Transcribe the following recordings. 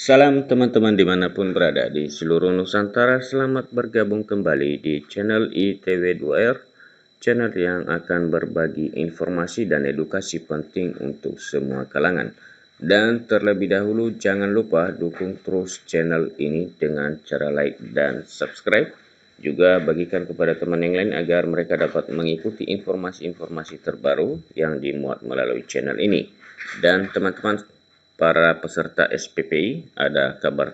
Salam teman-teman dimanapun berada di seluruh Nusantara, selamat bergabung kembali di channel ITW2R, channel yang akan berbagi informasi dan edukasi penting untuk semua kalangan. Dan terlebih dahulu jangan lupa dukung terus channel ini dengan cara like dan subscribe. Juga bagikan kepada teman yang lain agar mereka dapat mengikuti informasi-informasi terbaru yang dimuat melalui channel ini. Dan teman-teman para peserta SPPI, ada kabar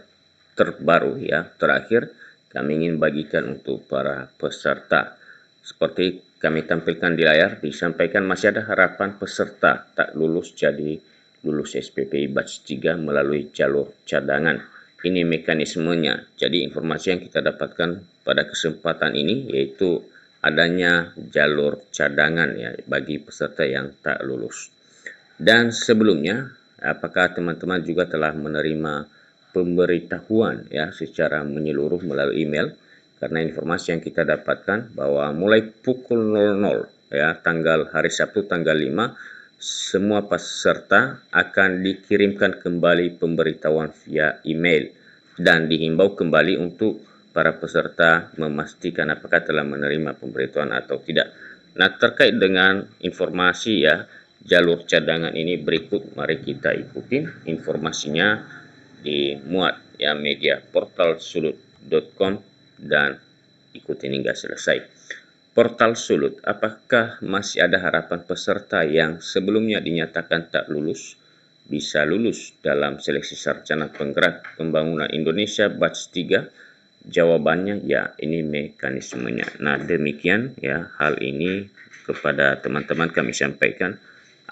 terbaru ya, terakhir kami ingin bagikan untuk para peserta. Seperti kami tampilkan di layar, disampaikan masih ada harapan peserta tak lulus jadi lulus SPPI batch 3 melalui jalur cadangan. Ini mekanismenya. Jadi informasi yang kita dapatkan pada kesempatan ini yaitu adanya jalur cadangan ya bagi peserta yang tak lulus. Dan sebelumnya, apakah teman-teman juga telah menerima pemberitahuan ya secara menyeluruh melalui email? Karena informasi yang kita dapatkan bahwa mulai pukul 00 ya tanggal hari Sabtu tanggal 5 semua peserta akan dikirimkan kembali pemberitahuan via email dan dihimbau kembali untuk para peserta memastikan apakah telah menerima pemberitahuan atau tidak. Nah, terkait dengan informasi ya jalur cadangan ini berikut, mari kita ikutin informasinya dimuat ya media portal sulut.com dan ikutin hingga selesai. Portal Sulut, apakah masih ada harapan peserta yang sebelumnya dinyatakan tak lulus bisa lulus dalam seleksi sarjana penggerak pembangunan Indonesia batch 3? Jawabannya ya, ini mekanismenya. Nah, demikian ya hal ini kepada teman-teman kami sampaikan.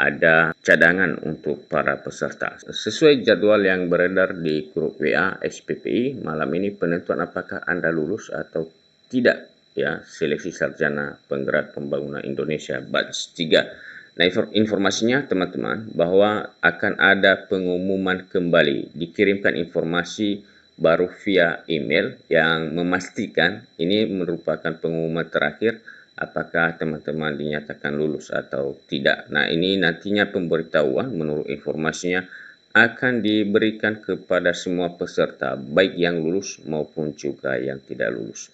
Ada cadangan untuk para peserta. Sesuai jadwal yang beredar di grup WA SPPI, malam ini penentuan apakah Anda lulus atau tidak ya seleksi sarjana penggerak pembangunan Indonesia batch 3. Nah, informasinya teman-teman bahwa akan ada pengumuman kembali, dikirimkan informasi baru via email yang memastikan ini merupakan pengumuman terakhir apakah teman-teman dinyatakan lulus atau tidak. Nah, ini nantinya pemberitahuan menurut informasinya akan diberikan kepada semua peserta, baik yang lulus maupun juga yang tidak lulus.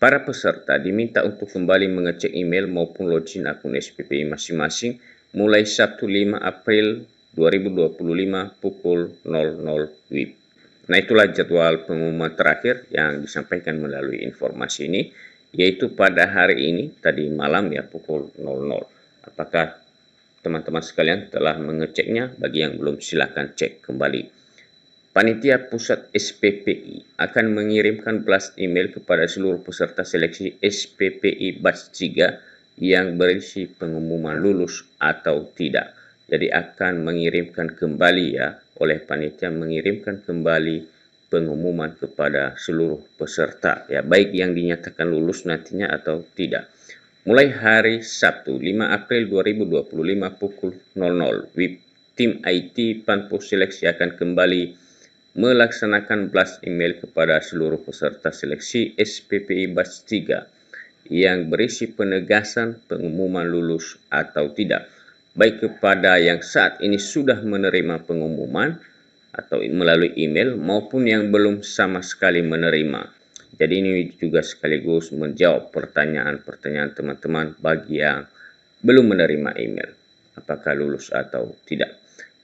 Para peserta diminta untuk kembali mengecek email maupun login akun SPPI masing-masing mulai Sabtu 5 April 2025 pukul 00 WIB. Nah, itulah jadwal pengumuman terakhir yang disampaikan melalui informasi ini, yaitu pada hari ini tadi malam ya pukul 00. Apakah teman-teman sekalian telah mengeceknya? Bagi yang belum silakan cek kembali. Panitia Pusat SPPI akan mengirimkan blast email kepada seluruh peserta seleksi SPPI batch 3 yang berisi pengumuman lulus atau tidak. Jadi akan mengirimkan kembali ya, oleh panitia mengirimkan kembali pengumuman kepada seluruh peserta ya, baik yang dinyatakan lulus nantinya atau tidak. Mulai hari Sabtu 5 April 2025 pukul 00 WIB, tim IT Panpus Seleksi akan kembali melaksanakan blast email kepada seluruh peserta seleksi SPPI batch 3 yang berisi penegasan pengumuman lulus atau tidak, baik kepada yang saat ini sudah menerima pengumuman atau melalui email maupun yang belum sama sekali menerima. Jadi ini juga sekaligus menjawab pertanyaan-pertanyaan teman-teman bagi yang belum menerima email, apakah lulus atau tidak.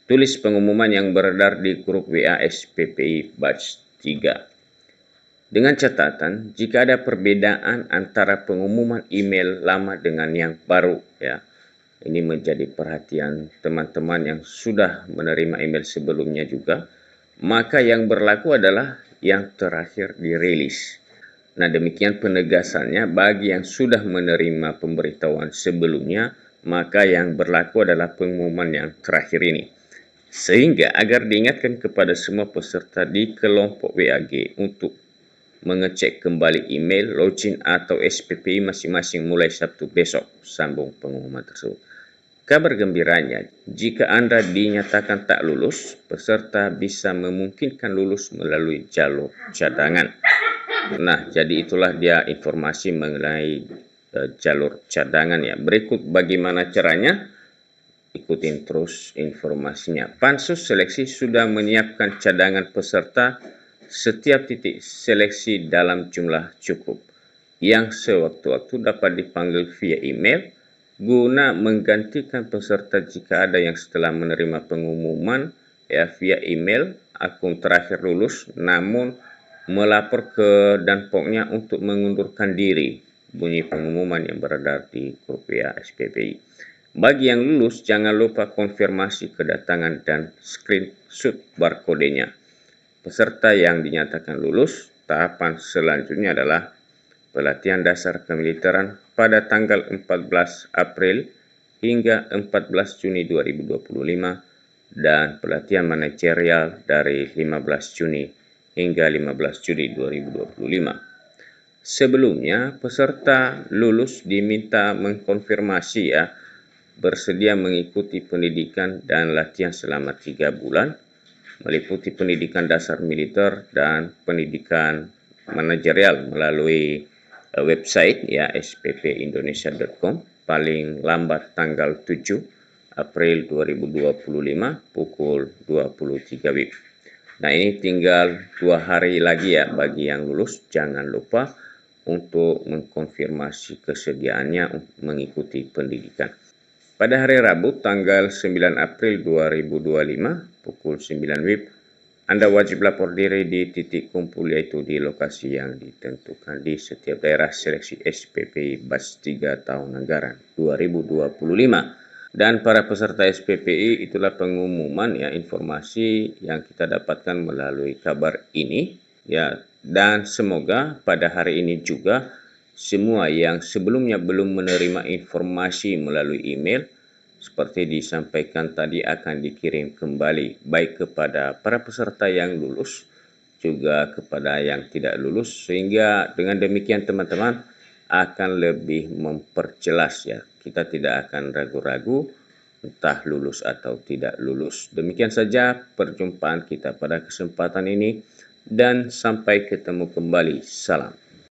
Tulis pengumuman yang beredar di grup WA SPPI batch 3. Dengan catatan, jika ada perbedaan antara pengumuman email lama dengan yang baru ya, ini menjadi perhatian teman-teman yang sudah menerima email sebelumnya juga, maka yang berlaku adalah yang terakhir dirilis. Nah, demikian penegasannya bagi yang sudah menerima pemberitahuan sebelumnya, maka yang berlaku adalah pengumuman yang terakhir ini. Sehingga agar diingatkan kepada semua peserta di kelompok WAG untuk mengecek kembali email, login atau SPPI masing-masing mulai Sabtu besok, sambung pengumuman tersebut. Kabar gembiranya, jika Anda dinyatakan tak lulus, peserta bisa memungkinkan lulus melalui jalur cadangan. Nah, jadi itulah dia informasi mengenai jalur cadangan ya. Berikut bagaimana caranya. ikutin terus informasinya. Pansus seleksi sudah menyiapkan cadangan peserta setiap titik seleksi dalam jumlah cukup, yang sewaktu-waktu dapat dipanggil via email guna menggantikan peserta jika ada yang setelah menerima pengumuman via email akun terakhir lulus namun melapor ke danpoknya untuk mengundurkan diri. Bunyi pengumuman yang beredar di grup WA SPPI. Bagi yang lulus, jangan lupa konfirmasi kedatangan dan screenshot barcode-nya. Peserta yang dinyatakan lulus, tahapan selanjutnya adalah pelatihan dasar kemiliteran pada tanggal 14 April hingga 14 Juni 2025 dan pelatihan manajerial dari 15 Juni hingga 15 Juli 2025. Sebelumnya, peserta lulus diminta mengkonfirmasi bersedia mengikuti pendidikan dan latihan selama 3 bulan, meliputi pendidikan dasar militer dan pendidikan manajerial melalui website sppindonesia.com paling lambat tanggal 7 April 2025 pukul 23 WIB. Nah, ini tinggal 2 hari lagi bagi yang lulus. Jangan lupa untuk mengkonfirmasi kesediaannya mengikuti pendidikan. Pada hari Rabu tanggal 9 April 2025 pukul 9 WIB, Anda wajib lapor diri di titik kumpul yaitu di lokasi yang ditentukan di setiap daerah seleksi SPPI Batch 3 tahun anggaran 2025. Dan para peserta SPPI itulah pengumuman informasi yang kita dapatkan melalui kabar ini dan semoga pada hari ini juga semua yang sebelumnya belum menerima informasi melalui email seperti disampaikan tadi akan dikirim kembali baik kepada para peserta yang lulus juga kepada yang tidak lulus, sehingga dengan demikian teman-teman akan lebih memperjelas kita tidak akan ragu-ragu entah lulus atau tidak lulus. Demikian saja perjumpaan kita pada kesempatan ini dan sampai ketemu kembali. Salam.